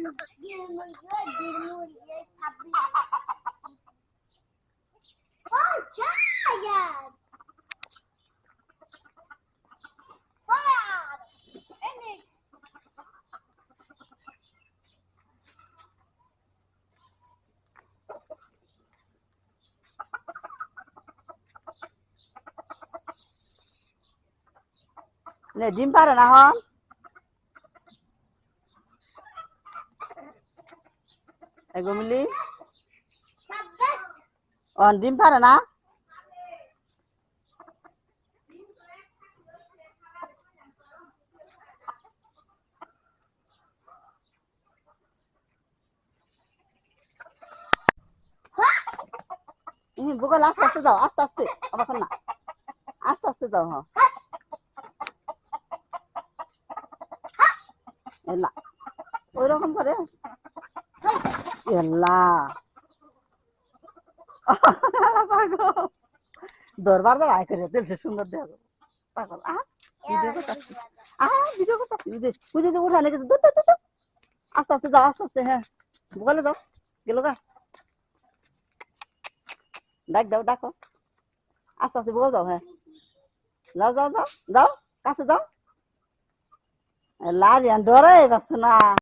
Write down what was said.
Oh, giant! Fire! Finish! নে ডিম পারে না হন এগুলি Sabit! অন ডিম পারে না গুগল আস্তে আস্তে যাও আস্তে আস্তে আমার না আস্তে আস্তে যাও হ্যাঁ এলা ওই রকম করে এলা দরবার দাও আয় করে দেখছে সুন্দর দেখো পাগল ভিডিও করতেছি বুঝে যে উঠানে গেছে আস্তে আস্তে যাও আস্তে আস্তে হ্যাঁ গুগলে যাও গেল গা ডাক দাও ডাকো আস্তে আস্তে বল যাও হ্যাঁ যাও যাও যাও যাও কাছে যাও লারিয়ান ডরে বাস না